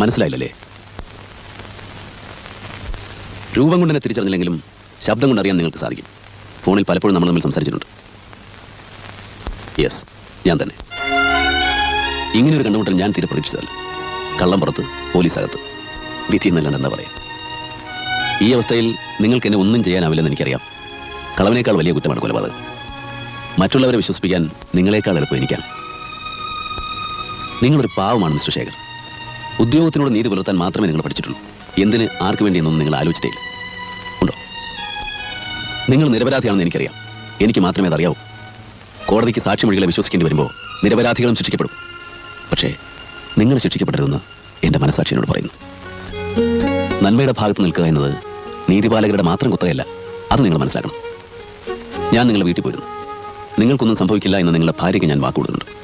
മനസ്സിലായില്ലല്ലേ? രൂപം കൊണ്ട് എന്നെ തിരിച്ചറിഞ്ഞില്ലെങ്കിലും ശബ്ദം കൊണ്ടറിയാൻ നിങ്ങൾക്ക് സാധിക്കും. ഫോണിൽ പലപ്പോഴും നമ്മൾ തമ്മിൽ സംസാരിച്ചിട്ടുണ്ട്. യെസ്, ഞാൻ തന്നെ. ഇങ്ങനെയൊരു കണ്ടുമുട്ടൽ ഞാൻ തീരെ പ്രതീക്ഷിച്ചതല്ല. കള്ളം പുറത്ത്, പോലീസ് അകത്ത്, വിധി എന്നല്ലാണ്ട് എന്താ പറയാ. ഈ അവസ്ഥയിൽ നിങ്ങൾക്ക് എന്നെ ഒന്നും ചെയ്യാനാവില്ലെന്ന് എനിക്കറിയാം. കളവിനേക്കാൾ വലിയ കുറ്റമാണ് കൊലപാതകം. മറ്റുള്ളവരെ വിശ്വസിപ്പിക്കാൻ നിങ്ങളെക്കാൾ എളുപ്പം എനിക്കാണ്. നിങ്ങളൊരു പാവമാണ് മിസ്റ്റർ ശേഖർ. ഉദ്യോഗത്തിനോട് നീതി പുലർത്താൻ മാത്രമേ നിങ്ങൾ പഠിച്ചിട്ടുള്ളൂ. എന്തിന്, ആർക്ക് വേണ്ടി എന്നൊന്നും നിങ്ങൾ ആലോചിച്ചിട്ടില്ല. ഉണ്ടോ? നിങ്ങൾ നിരപരാധിയാണെന്ന് എനിക്കറിയാം. എനിക്ക് മാത്രമേ അതറിയാവൂ. കോടതിക്ക് സാക്ഷിമൊഴികളെ വിശ്വസിക്കേണ്ടി വരുമ്പോൾ നിരപരാധികളും ശിക്ഷിക്കപ്പെടും. പക്ഷേ നിങ്ങൾ ശിക്ഷിക്കപ്പെടരുതെന്ന് എൻ്റെ മനസാക്ഷിയോട് പറയുന്നു. നന്മയുടെ ഭാഗത്ത് നിൽക്കുക എന്നത് നീതിപാലകരുടെ മാത്രം കുത്തകയല്ല. അത് നിങ്ങൾ മനസ്സിലാക്കണം. ഞാൻ നിങ്ങളുടെ വീട്ടിൽ പോയിരുന്നു. നിങ്ങൾക്കൊന്നും സംഭവിക്കില്ല എന്ന് നിങ്ങളുടെ ഭാര്യയ്ക്ക് ഞാൻ വാക്കുകൊടുത്തിട്ടുണ്ട്.